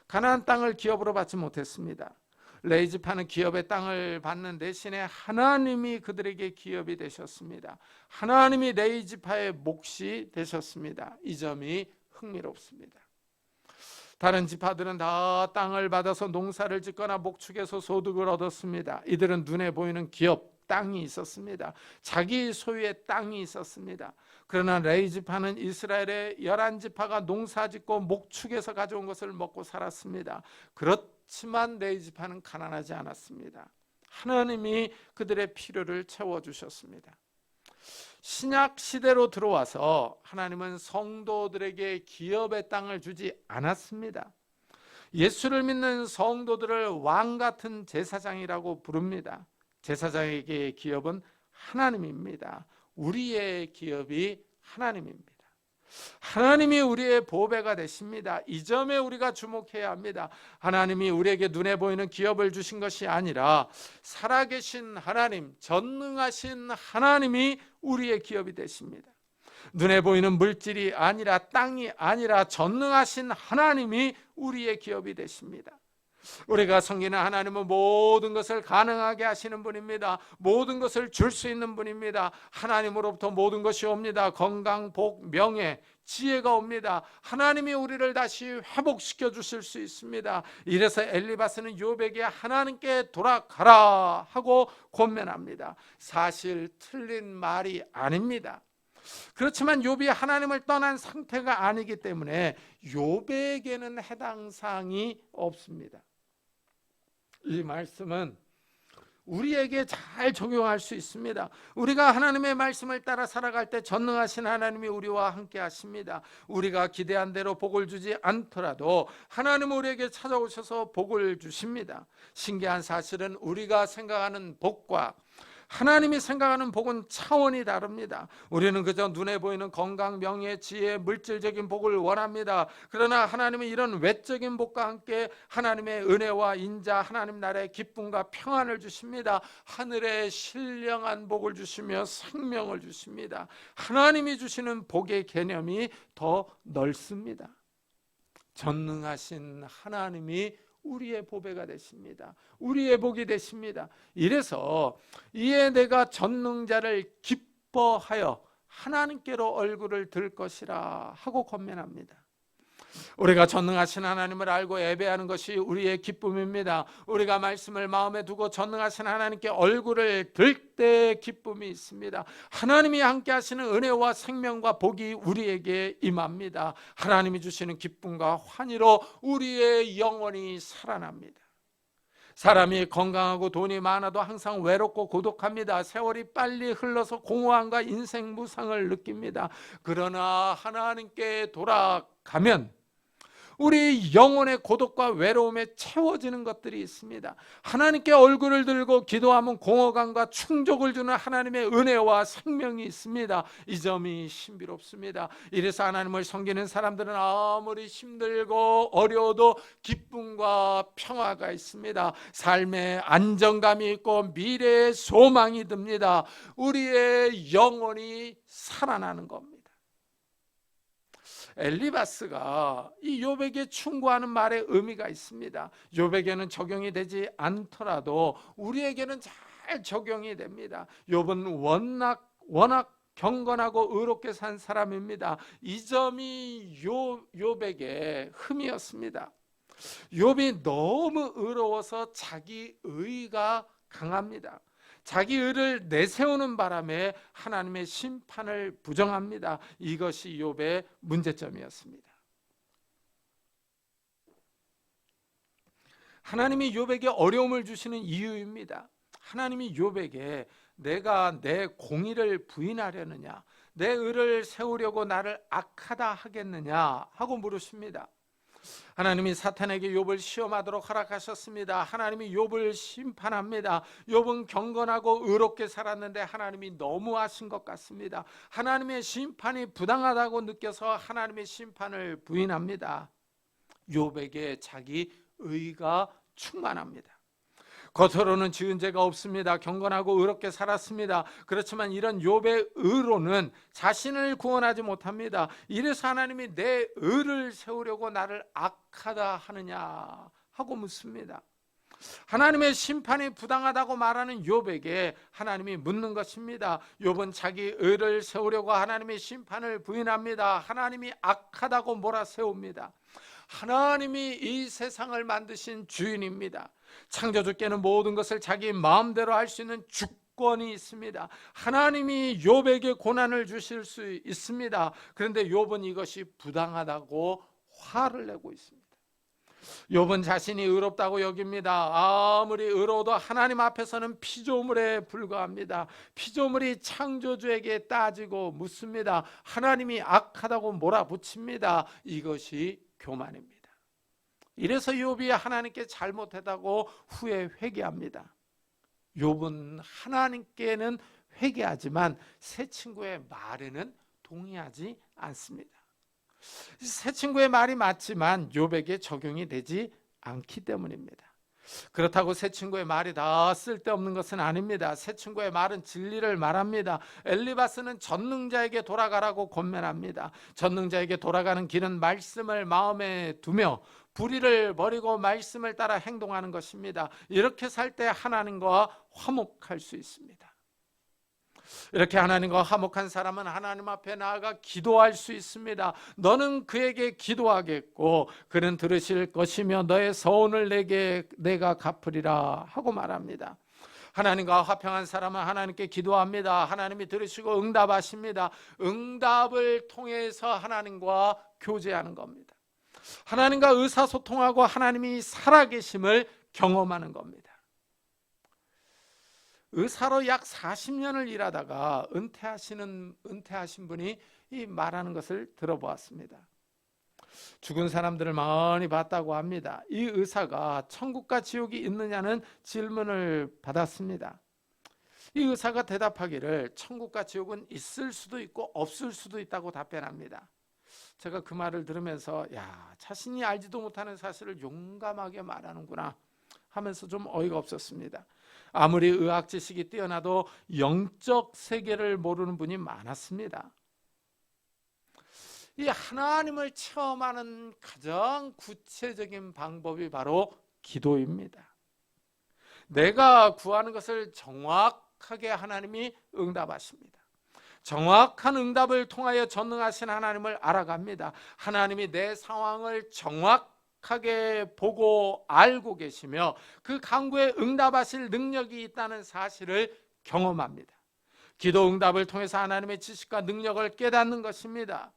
가나안 땅을 기업으로 받지 못했습니다. 레위 지파는 기업의 땅을 받는 대신에 하나님이 그들에게 기업이 되셨습니다. 하나님이 레위 지파의 몫이 되셨습니다. 이 점이 흥미롭습니다. 다른 지파들은 다 땅을 받아서 농사를 짓거나 목축에서 소득을 얻었습니다. 이들은 눈에 보이는 기업, 땅이 있었습니다. 자기 소유의 땅이 있었습니다. 그러나 레위 지파는 이스라엘의 11지파가 농사 짓고 목축에서 가져온 것을 먹고 살았습니다. 그렇지만 레위 지파는 가난하지 않았습니다. 하나님이 그들의 필요를 채워주셨습니다. 신약 시대로 들어와서 하나님은 성도들에게 기업의 땅을 주지 않았습니다. 예수를 믿는 성도들을 왕 같은 제사장이라고 부릅니다. 제사장에게의 기업은 하나님입니다. 우리의 기업이 하나님입니다. 하나님이 우리의 보배가 되십니다. 이 점에 우리가 주목해야 합니다. 하나님이 우리에게 눈에 보이는 기업을 주신 것이 아니라 살아계신 하나님, 전능하신 하나님이 우리의 기업이 되십니다. 눈에 보이는 물질이 아니라 땅이 아니라 전능하신 하나님이 우리의 기업이 되십니다. 우리가 섬기는 하나님은 모든 것을 가능하게 하시는 분입니다. 모든 것을 줄 수 있는 분입니다. 하나님으로부터 모든 것이 옵니다. 건강, 복, 명예, 지혜가 옵니다. 하나님이 우리를 다시 회복시켜 주실 수 있습니다. 이래서 엘리바스는 욥에게 하나님께 돌아가라 하고 권면합니다. 사실 틀린 말이 아닙니다. 그렇지만 욥이 하나님을 떠난 상태가 아니기 때문에 욥에게는 해당 사항이 없습니다. 이 말씀은 우리에게 잘 적용할 수 있습니다. 우리가 하나님의 말씀을 따라 살아갈 때 전능하신 하나님이 우리와 함께 하십니다. 우리가 기대한 대로 복을 주지 않더라도 하나님은 우리에게 찾아오셔서 복을 주십니다. 신기한 사실은 우리가 생각하는 복과 하나님이 생각하는 복은 차원이 다릅니다. 우리는 그저 눈에 보이는 건강, 명예, 지혜, 물질적인 복을 원합니다. 그러나 하나님은 이런 외적인 복과 함께 하나님의 은혜와 인자, 하나님 나라의 기쁨과 평안을 주십니다. 하늘의 신령한 복을 주시며 생명을 주십니다. 하나님이 주시는 복의 개념이 더 넓습니다. 전능하신 하나님이 우리의 보배가 되십니다. 우리의 복이 되십니다. 이래서 이에 내가 전능자를 기뻐하여 하나님께로 얼굴을 들 것이라 하고 권면합니다. 우리가 전능하신 하나님을 알고 예배하는 것이 우리의 기쁨입니다. 우리가 말씀을 마음에 두고 전능하신 하나님께 얼굴을 들 때 기쁨이 있습니다. 하나님이 함께 하시는 은혜와 생명과 복이 우리에게 임합니다. 하나님이 주시는 기쁨과 환희로 우리의 영혼이 살아납니다. 사람이 건강하고 돈이 많아도 항상 외롭고 고독합니다. 세월이 빨리 흘러서 공허함과 인생 무상을 느낍니다. 그러나 하나님께 돌아가면 우리 영혼의 고독과 외로움에 채워지는 것들이 있습니다. 하나님께 얼굴을 들고 기도하면 공허감과 충족을 주는 하나님의 은혜와 생명이 있습니다. 이 점이 신비롭습니다. 이래서 하나님을 섬기는 사람들은 아무리 힘들고 어려워도 기쁨과 평화가 있습니다. 삶에 안정감이 있고 미래의 소망이 듭니다. 우리의 영혼이 살아나는 겁니다. 엘리바스가 이 욥에게 충고하는 말에 의미가 있습니다. 욥에게는 적용이 되지 않더라도 우리에게는 잘 잘 적용이 됩니다. 욥은 워낙 경건하고 의롭게 산 사람입니다. 이 점이 욥에게 흠이었습니다. 욥이 너무 의로워서 자기 의가 강합니다. 자기 의를 내세우는 바람에 하나님의 심판을 부정합니다. 이것이 욥의 문제점이었습니다. 하나님이 욥에게 어려움을 주시는 이유입니다. 하나님이 욥에게 내가 내 공의를 부인하려느냐, 내 의를 세우려고 나를 악하다 하겠느냐 하고 물으십니다. 하나님이 사탄에게 욥을 시험하도록 허락하셨습니다. 하나님이 욥을 심판합니다. 욥은 경건하고 의롭게 살았는데 하나님이 너무하신 것 같습니다. 하나님의 심판이 부당하다고 느껴서 하나님의 심판을 부인합니다. 욥에게 자기 의가 충만합니다. 겉으로는 지은 죄가 없습니다. 경건하고 의롭게 살았습니다. 그렇지만 이런 욥의 의로는 자신을 구원하지 못합니다. 이래서 하나님이 내 의를 세우려고 나를 악하다 하느냐 하고 묻습니다. 하나님의 심판이 부당하다고 말하는 욥에게 하나님이 묻는 것입니다. 욥은 자기 의를 세우려고 하나님의 심판을 부인합니다. 하나님이 악하다고 몰아세웁니다. 하나님이 이 세상을 만드신 주인입니다. 창조주께는 모든 것을 자기 마음대로 할 수 있는 주권이 있습니다. 하나님이 욥에게 고난을 주실 수 있습니다. 그런데 욥은 이것이 부당하다고 화를 내고 있습니다. 욥은 자신이 의롭다고 여깁니다. 아무리 의로워도 하나님 앞에서는 피조물에 불과합니다. 피조물이 창조주에게 따지고 묻습니다. 하나님이 악하다고 몰아붙입니다. 이것이 교만입니다. 이래서 욥이 하나님께 잘못했다고 후에 회개합니다. 욥은 하나님께는 회개하지만 새 친구의 말에는 동의하지 않습니다. 새 친구의 말이 맞지만 욥에게 적용이 되지 않기 때문입니다. 그렇다고 새 친구의 말이 다 쓸데없는 것은 아닙니다. 새 친구의 말은 진리를 말합니다. 엘리바스는 전능자에게 돌아가라고 권면합니다. 전능자에게 돌아가는 길은 말씀을 마음에 두며 불의를 버리고 말씀을 따라 행동하는 것입니다. 이렇게 살 때 하나님과 화목할 수 있습니다. 이렇게 하나님과 화목한 사람은 하나님 앞에 나아가 기도할 수 있습니다. 너는 그에게 기도하겠고 그는 들으실 것이며 너의 서운을 내가 갚으리라 하고 말합니다. 하나님과 화평한 사람은 하나님께 기도합니다. 하나님이 들으시고 응답하십니다. 응답을 통해서 하나님과 교제하는 겁니다. 하나님과 의사소통하고 하나님이 살아계심을 경험하는 겁니다. 의사로 약 40년을 일하다가 은퇴하신 분이 이 말하는 것을 들어보았습니다. 죽은 사람들을 많이 봤다고 합니다. 이 의사가 천국과 지옥이 있느냐는 질문을 받았습니다. 이 의사가 대답하기를 천국과 지옥은 있을 수도 있고 없을 수도 있다고 답변합니다. 제가 그 말을 들으면서 자신이 알지도 못하는 사실을 용감하게 말하는구나 하면서 좀 어이가 없었습니다. 아무리 의학 지식이 뛰어나도 영적 세계를 모르는 분이 많았습니다. 이 하나님을 체험하는 가장 구체적인 방법이 바로 기도입니다. 내가 구하는 것을 정확하게 하나님이 응답하십니다. 정확한 응답을 통하여 전능하신 하나님을 알아갑니다. 하나님이 내 상황을 정확하게 보고 알고 계시며 그 간구에 응답하실 능력이 있다는 사실을 경험합니다. 기도 응답을 통해서 하나님의 지식과 능력을 깨닫는 것입니다.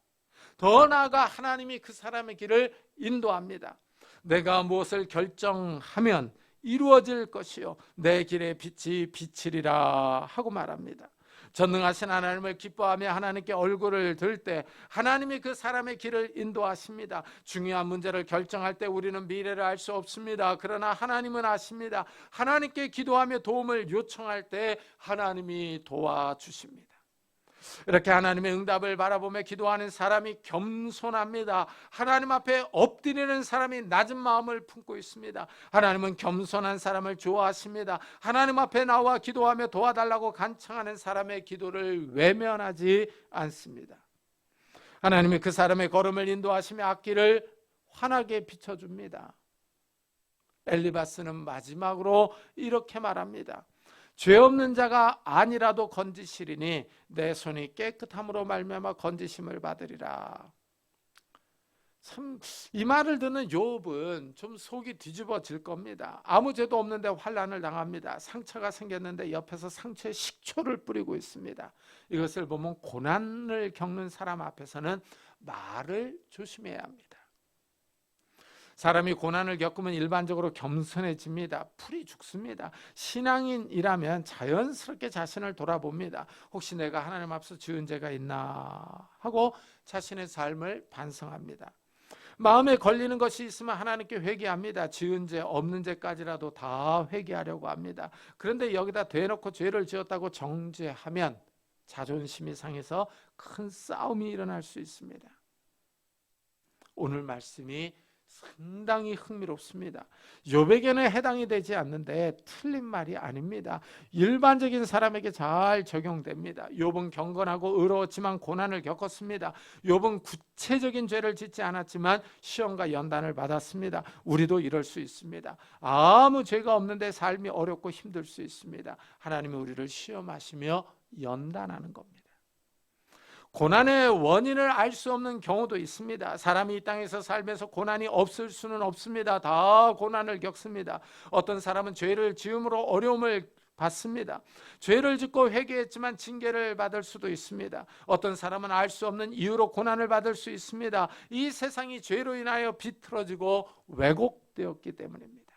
더 나아가 하나님이 그 사람의 길을 인도합니다. 내가 무엇을 결정하면 이루어질 것이요 내 길의 빛이 비치리라 하고 말합니다. 전능하신 하나님을 기뻐하며 하나님께 얼굴을 들 때 하나님이 그 사람의 길을 인도하십니다. 중요한 문제를 결정할 때 우리는 미래를 알 수 없습니다. 그러나 하나님은 아십니다. 하나님께 기도하며 도움을 요청할 때 하나님이 도와주십니다. 이렇게 하나님의 응답을 바라보며 기도하는 사람이 겸손합니다. 하나님 앞에 엎드리는 사람이 낮은 마음을 품고 있습니다. 하나님은 겸손한 사람을 좋아하십니다. 하나님 앞에 나와 기도하며 도와달라고 간청하는 사람의 기도를 외면하지 않습니다. 하나님이 그 사람의 걸음을 인도하시며 앞길을 환하게 비춰줍니다. 엘리바스는 마지막으로 이렇게 말합니다. 죄 없는 자가 아니라도 건지시리니 내 손이 깨끗함으로 말미암아 건지심을 받으리라. 참, 이 말을 듣는 욥은 좀 속이 뒤집어질 겁니다. 아무 죄도 없는데 환난을 당합니다. 상처가 생겼는데 옆에서 상처에 식초를 뿌리고 있습니다. 이것을 보면 고난을 겪는 사람 앞에서는 말을 조심해야 합니다. 사람이 고난을 겪으면 일반적으로 겸손해집니다. 풀이 죽습니다. 신앙인이라면 자연스럽게 자신을 돌아봅니다. 혹시 내가 하나님 앞서 지은 죄가 있나 하고 자신의 삶을 반성합니다. 마음에 걸리는 것이 있으면 하나님께 회개합니다. 지은 죄 없는 죄까지라도 다 회개하려고 합니다. 그런데 여기다 대놓고 죄를 지었다고 정죄하면 자존심이 상해서 큰 싸움이 일어날 수 있습니다. 오늘 말씀이 상당히 흥미롭습니다. 욥에게는 해당이 되지 않는데 틀린 말이 아닙니다. 일반적인 사람에게 잘 적용됩니다. 욥은 경건하고 의로웠지만 고난을 겪었습니다. 욥은 구체적인 죄를 짓지 않았지만 시험과 연단을 받았습니다. 우리도 이럴 수 있습니다. 아무 죄가 없는데 삶이 어렵고 힘들 수 있습니다. 하나님이 우리를 시험하시며 연단하는 겁니다. 고난의 원인을 알 수 없는 경우도 있습니다. 사람이 이 땅에서 살면서 고난이 없을 수는 없습니다. 다 고난을 겪습니다. 어떤 사람은 죄를 지음으로 어려움을 받습니다. 죄를 짓고 회개했지만 징계를 받을 수도 있습니다. 어떤 사람은 알 수 없는 이유로 고난을 받을 수 있습니다. 이 세상이 죄로 인하여 비틀어지고 왜곡되었기 때문입니다.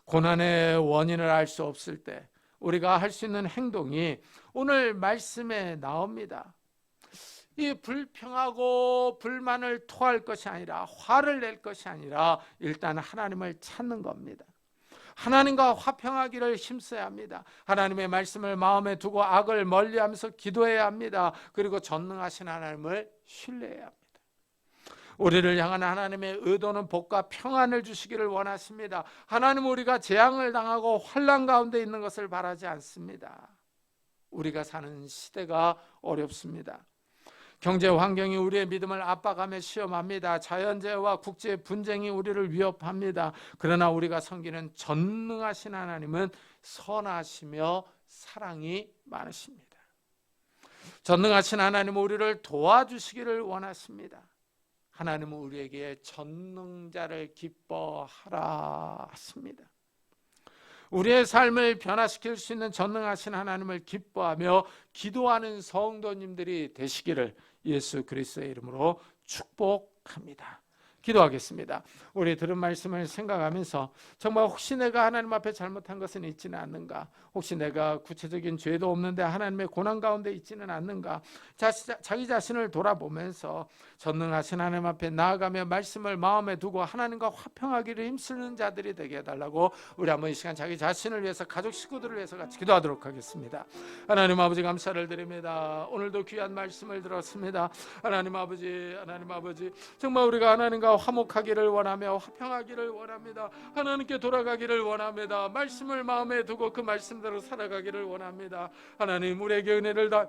고난의 원인을 알 수 없을 때 우리가 할 수 있는 행동이 오늘 말씀에 나옵니다. 이 불평하고 불만을 토할 것이 아니라, 화를 낼 것이 아니라 일단 하나님을 찾는 겁니다. 하나님과 화평하기를 힘써야 합니다. 하나님의 말씀을 마음에 두고 악을 멀리하면서 기도해야 합니다. 그리고 전능하신 하나님을 신뢰해야 합니다. 우리를 향한 하나님의 의도는 복과 평안을 주시기를 원하십니다. 하나님은 우리가 재앙을 당하고 환난 가운데 있는 것을 바라지 않습니다. 우리가 사는 시대가 어렵습니다. 경제 환경이 우리의 믿음을 압박하며 시험합니다. 자연재해와 국제 분쟁이 우리를 위협합니다. 그러나 우리가 섬기는 전능하신 하나님은 선하시며 사랑이 많으십니다. 전능하신 하나님은 우리를 도와주시기를 원하십니다. 하나님은 우리에게 전능자를 기뻐하라 하십니다. 우리의 삶을 변화시킬 수 있는 전능하신 하나님을 기뻐하며 기도하는 성도님들이 되시기를 예수 그리스도의 이름으로 축복합니다. 기도하겠습니다. 우리 들은 말씀을 생각하면서 정말 혹시 내가 하나님 앞에 잘못한 것은 있지는 않는가? 혹시 내가 구체적인 죄도 없는데 하나님의 고난 가운데 있지는 않는가? 자기 자신을 돌아보면서 전능하신 하나님 앞에 나아가며 말씀을 마음에 두고 하나님과 화평하기를 힘쓰는 자들이 되게 해달라고 우리 한번 이 시간 자기 자신을 위해서, 가족 식구들을 위해서 같이 기도하도록 하겠습니다. 하나님 아버지 감사를 드립니다. 오늘도 귀한 말씀을 들었습니다. 하나님 아버지 정말 우리가 하나님과 화목하기를 원하며 화평하기를 원합니다. 하나님께 돌아가기를 원합니다. 말씀을 마음에 두고 그 말씀대로 살아가기를 원합니다. 하나님 우리에게 은혜를 다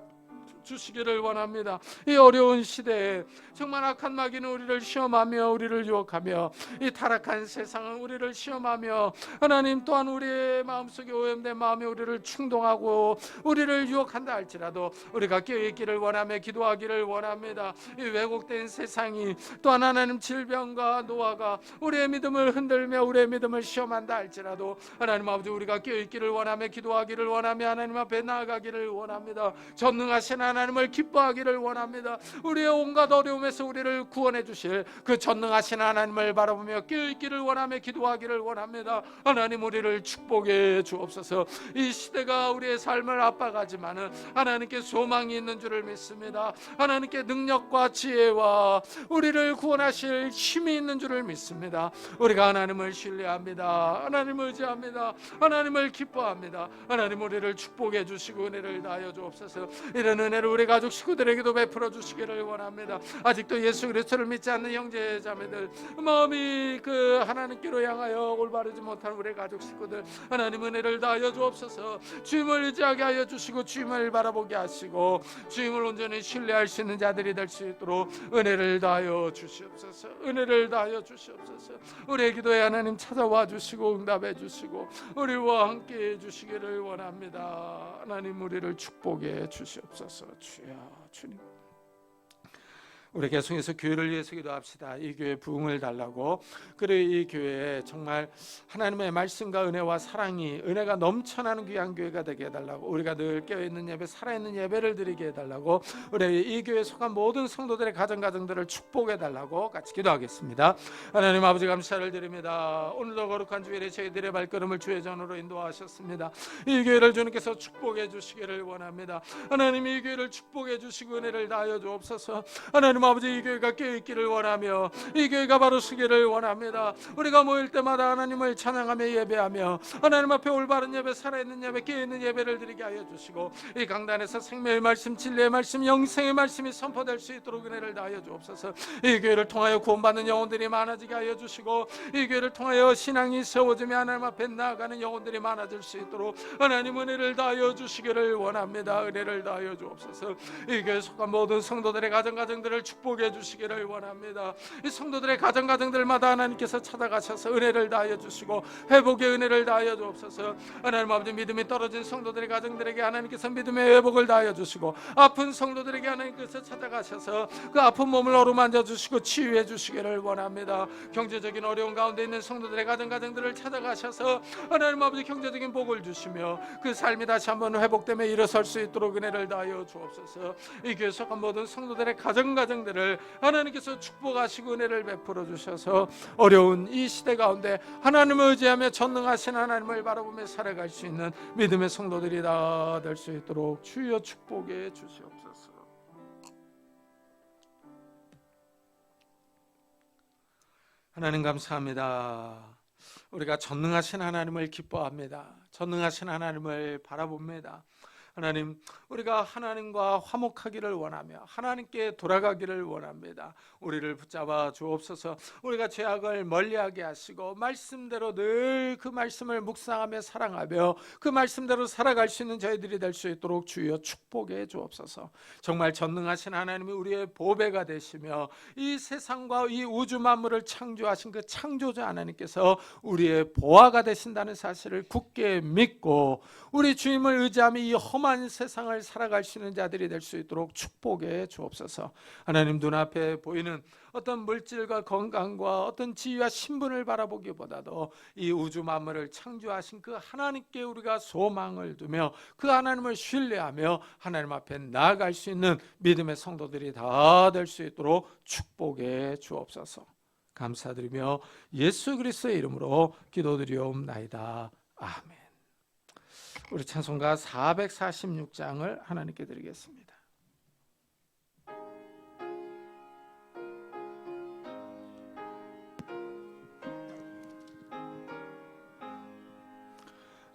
주시기를 원합니다. 이 어려운 시대에 정말 악한 마귀는 우리를 시험하며 우리를 유혹하며 이 타락한 세상은 우리를 시험하며 하나님 또한 우리의 마음속에 오염된 마음이 우리를 충동하고 우리를 유혹한다 할지라도 우리가 깨어있기를 원하며 기도하기를 원합니다. 이 왜곡된 세상이 또한 하나님 질병과 노화가 우리의 믿음을 흔들며 우리의 믿음을 시험한다 할지라도 하나님 아버지 우리가 깨어있기를 원하며 기도하기를 원하며 하나님 앞에 나아가기를 원합니다. 전능하신 하나님을 기뻐하기를 원합니다. 우리의 온갖 어려움에서 우리를 구원해 주실 그 전능하신 하나님을 바라보며 깨어있기를 원하며 기도하기를 원합니다. 하나님 우리를 축복해 주옵소서. 이 시대가 우리의 삶을 압박하지만은 하나님께 소망이 있는 줄을 믿습니다. 하나님께 능력과 지혜와 우리를 구원하실 힘이 있는 줄을 믿습니다. 우리가 하나님을 신뢰합니다. 하나님을 의지합니다. 하나님을 기뻐합니다. 하나님 우리를 축복해 주시고 은혜를 다하여 주옵소서. 이런 은혜를 은혜를 우리 가족 식구들에게도 베풀어 주시기를 원합니다. 아직도 예수 그리스도를 믿지 않는 형제 자매들, 마음이 그 하나님께로 향하여 올바르지 못한 우리 가족 식구들, 하나님 은혜를 다하여 주옵소서. 주님을 의지하게 하여 주시고 주님을 바라보게 하시고 주님을 온전히 신뢰할 수 있는 자들이 될 수 있도록 은혜를 다하여 주시옵소서. 은혜를 다하여 주시옵소서. 우리의 기도에 하나님 찾아와 주시고 응답해 주시고 우리와 함께 해 주시기를 원합니다. 하나님 우리를 축복해 주시옵소서. 주여, 주님, 우리 계속해서 교회를 위해서 기도합시다. 이 교회 부흥을 달라고. 그리고 이 교회에 정말 하나님의 말씀과 은혜와 사랑이, 은혜가 넘쳐나는 귀한 교회가 되게 해달라고. 우리가 늘 깨어있는 예배, 살아있는 예배를 드리게 해달라고. 우리 이 교회에 속한 모든 성도들의 가정들을 축복해달라고 같이 기도하겠습니다. 하나님 아버지 감사를 드립니다. 오늘도 거룩한 주일에 저희들의 발걸음을 주의 전으로 인도하셨습니다. 이 교회를 주님께서 축복해 주시기를 원합니다. 하나님 이 교회를 축복해 주시고 은혜를 다하여 주옵소서. 하나님 아버지, 이 교회가 깨어있기를 원하며 이 교회가 바로 서기를 원합니다. 우리가 모일 때마다 하나님을 찬양하며 예배하며 하나님 앞에 올바른 예배, 살아있는 예배, 깨어있는 예배를 드리게 하여 주시고 이 강단에서 생명의 말씀, 진리의 말씀, 영생의 말씀이 선포될 수 있도록 은혜를 다하여 주옵소서. 이 교회를 통하여 구원받는 영혼들이 많아지게 하여 주시고 이 교회를 통하여 신앙이 세워지며 하나님 앞에 나아가는 영혼들이 많아질 수 있도록 하나님 은혜를 다하여 주시기를 원합니다. 은혜를 다하여 주옵소서. 이 교회에 속한 모든 성도들의 가정들을 축복해 주시기를 원합니다. 이 성도들의 가정들마다 하나님께서 찾아가셔서 은혜를 다하여 주시고 회복의 은혜를 다하여 주옵소서. 하나님 아버지, 믿음이 떨어진 성도들의 가정들에게 하나님께서 믿음의 회복을 다하여 주시고 아픈 성도들에게 하나님께서 찾아가셔서 그 아픈 몸을 어루만져 주시고 치유해 주시기를 원합니다. 경제적인 어려운 가운데 있는 성도들의 가정들을 찾아가셔서 하나님 아버지 경제적인 복을 주시며 그 삶이 다시 한번 회복되며 일어설 수 있도록 은혜를 다하여 주옵소서. 이 교회 속한 모든 성도들의 가정들을 하나님께서 축복하시고 은혜를 베풀어 주셔서 어려운 이 시대 가운데 하나님을 의지하며 전능하신 하나님을 바라보며 살아갈 수 있는 믿음의 성도들이 다 될 수 있도록 주여 축복해 주시옵소서. 하나님 감사합니다. 우리가 전능하신 하나님을 기뻐합니다. 전능하신 하나님을 바라봅니다. 하나님, 우리가 하나님과 화목하기를 원하며 하나님께 돌아가기를 원합니다. 우리를 붙잡아 주옵소서. 우리가 죄악을 멀리하게 하시고 말씀대로 늘 그 말씀을 묵상하며 사랑하며 그 말씀대로 살아갈 수 있는 저희들이 될 수 있도록 주여 축복해 주옵소서. 정말 전능하신 하나님이 우리의 보배가 되시며 이 세상과 이 우주 만물을 창조하신 그 창조자 하나님께서 우리의 보화가 되신다는 사실을 굳게 믿고 우리 주님을 의지하며 이 험한 세상을 살아갈 수 있는 자들이 될 수 있도록 축복해 주옵소서. 하나님, 눈앞에 보이는 어떤 물질과 건강과 어떤 지위와 신분을 바라보기보다도 이 우주 만물을 창조하신 그 하나님께 우리가 소망을 두며 그 하나님을 신뢰하며 하나님 앞에 나아갈 수 있는 믿음의 성도들이 다 될 수 있도록 축복해 주옵소서. 감사드리며 예수 그리스도의 이름으로 기도드리옵나이다. 아멘. 우리 찬송가 446장을 하나님께 드리겠습니다.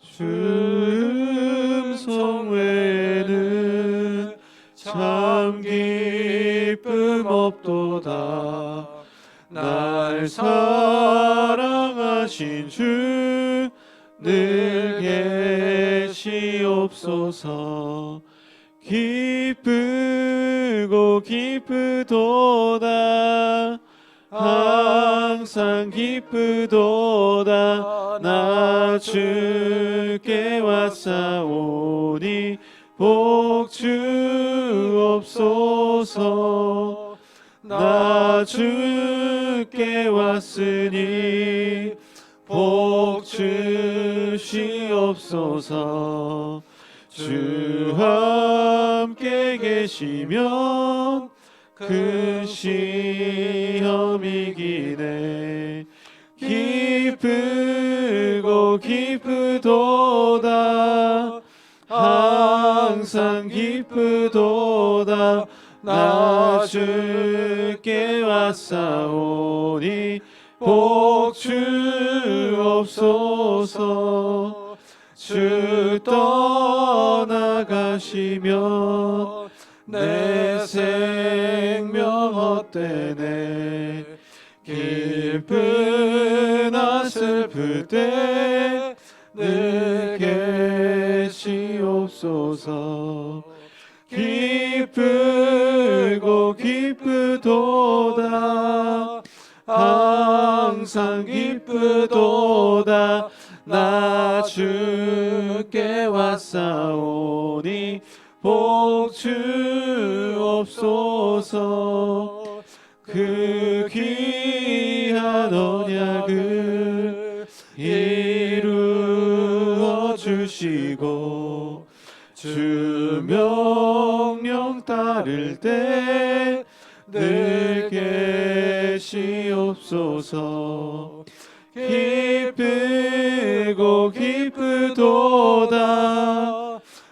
주 음성 외에는 참 기쁨 없도다. 날 사랑하신 주 늘 계시옵소서. 기쁘고 기쁘도다. 항상 기쁘도다. 나 주께 왔사오니 복 주옵소서. 나 주께 왔으니 복 주시옵소서. 주 함께 계시면 큰 시험이 기네. 기쁘고 기쁘도다. 항상 기쁘도다. 나 주께 왔사오니 복 주옵소서. 주 떠나가시면 내 생명 헛되네 기쁘나 슬플 때 늘 계시옵소서 기쁘고 기쁘도다 항상 기쁘도다 나 주께 왔사오니 복 주옵소서 그 귀한 언약을 이루어 주시고 주 명령 따를 때 늘 계시옵소서 기쁘고 기쁘도다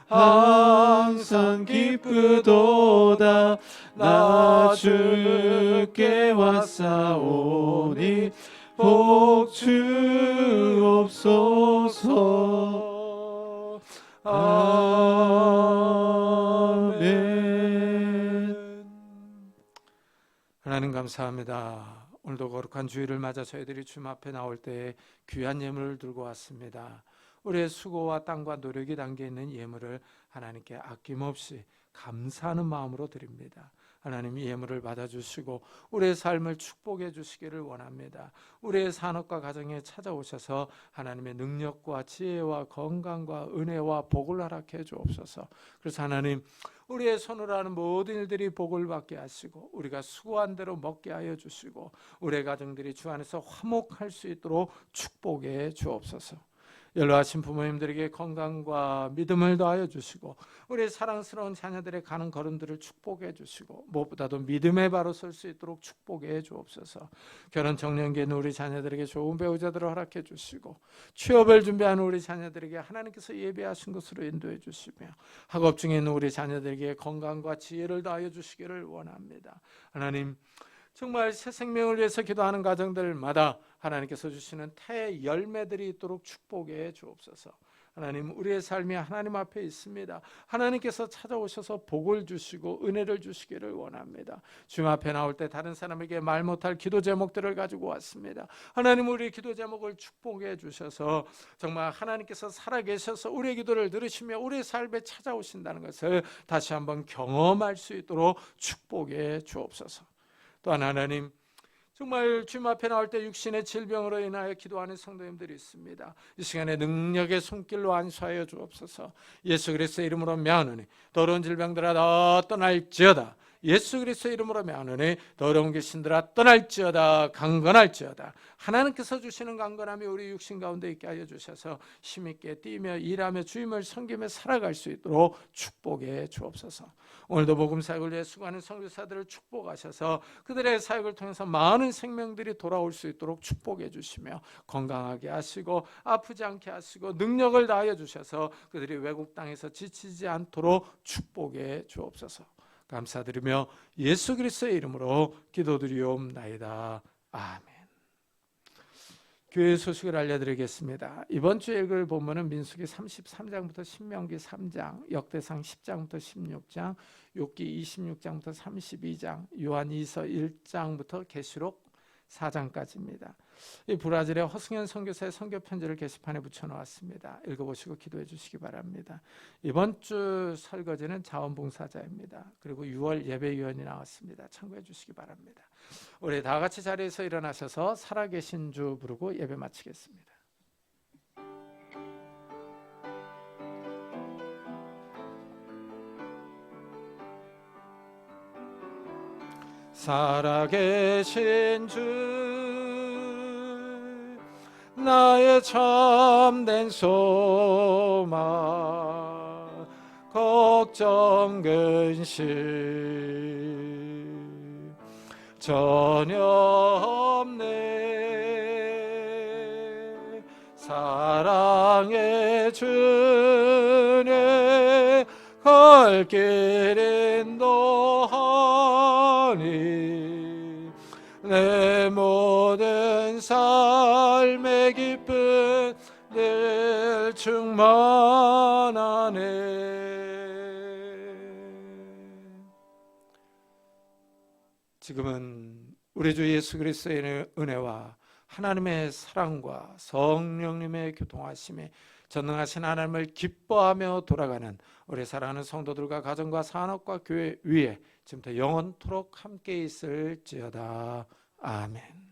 항상 기쁘도다 나 주께 왔사오니 복 주옵소서 아멘. 하나님 감사합니다. 오늘도 거룩한 주일을 맞아 저희들이 주님 앞에 나올 때 귀한 예물을 들고 왔습니다. 우리의 수고와 땀과 노력이 담겨있는 예물을 하나님께 아낌없이 감사하는 마음으로 드립니다. 하나님 이 예물을 받아주시고 우리의 삶을 축복해 주시기를 원합니다. 우리의 산업과 가정에 찾아오셔서 하나님의 능력과 지혜와 건강과 은혜와 복을 허락해 주옵소서. 그래서 하나님 우리의 손으로 하는 모든 일들이 복을 받게 하시고 우리가 수고한 대로 먹게 하여 주시고 우리의 가정들이 주 안에서 화목할 수 있도록 축복해 주옵소서. 연로하신 부모님들에게 건강과 믿음을 더하여 주시고 우리 사랑스러운 자녀들의 가는 걸음들을 축복해 주시고 무엇보다도 믿음의 바로 설 수 있도록 축복해 주옵소서. 결혼 정년기에 있는 우리 자녀들에게 좋은 배우자들을 허락해 주시고 취업을 준비하는 우리 자녀들에게 하나님께서 예비하신 것으로 인도해 주시며 학업 중에 있는 우리 자녀들에게 건강과 지혜를 더하여 주시기를 원합니다. 하나님 정말 새 생명을 위해서 기도하는 가정들마다 하나님께서 주시는 태의 열매들이 있도록 축복해 주옵소서. 하나님 우리의 삶이 하나님 앞에 있습니다. 하나님께서 찾아오셔서 복을 주시고 은혜를 주시기를 원합니다. 주님 앞에 나올 때 다른 사람에게 말 못할 기도 제목들을 가지고 왔습니다. 하나님 우리 기도 제목을 축복해 주셔서 정말 하나님께서 살아계셔서 우리의 기도를 들으시며 우리의 삶에 찾아오신다는 것을 다시 한번 경험할 수 있도록 축복해 주옵소서. 또한 하나님 정말 주님 앞에 나올 때 육신의 질병으로 인하여 기도하는 성도님들이 있습니다. 이 시간에 능력의 손길로 안수하여 주옵소서. 예수 그리스도의 이름으로 명하노니 더러운 질병들아 다 떠날지어다. 예수 그리스도의 이름으로 명하노니 더러운 귀신들아 떠날지어다. 강건할지어다. 하나님께서 주시는 강건함이 우리 육신 가운데 있게 하여 주셔서 힘있게 뛰며 일하며 주님을 섬기며 살아갈 수 있도록 축복해 주옵소서. 오늘도 복음 사역을 위해 수고하는 선교사들을 축복하셔서 그들의 사역을 통해서 많은 생명들이 돌아올 수 있도록 축복해 주시며 건강하게 하시고 아프지 않게 하시고 능력을 다하여 주셔서 그들이 외국 땅에서 지치지 않도록 축복해 주옵소서. 감사드리며 예수 그리스도의 이름으로 기도드리옵나이다. 아멘. 교회 소식을 알려드리겠습니다. 이번 주에 읽을 본문은 민수기 33장부터 신명기 3장, 역대상 10장부터 16장, 욥기 26장부터 32장, 요한이서 1장부터 계시록 4장까지입니다. 이 브라질의 허승현 선교사의 선교 편지를 게시판에 붙여놓았습니다. 읽어보시고 기도해 주시기 바랍니다. 이번 주 설거지는 자원봉사자입니다. 그리고 6월 예배위원이 나왔습니다. 참고해 주시기 바랍니다. 우리 다 같이 자리에서 일어나셔서 살아계신 주 부르고 예배 마치겠습니다. 살아계신 주 나의 참된 소망 걱정 근심 전혀 없네. 사랑의 주님 갈 길 인도하니 내 모든 삶의 기쁨 늘 충만하네. 지금은 우리 주 예수 그리스도의 은혜와 하나님의 사랑과 성령님의 교통하심에 전능하신 하나님을 기뻐하며 돌아가는 우리 사랑하는 성도들과 가정과 산업과 교회 위에 지금부터 영원토록 함께 있을지어다. 아멘.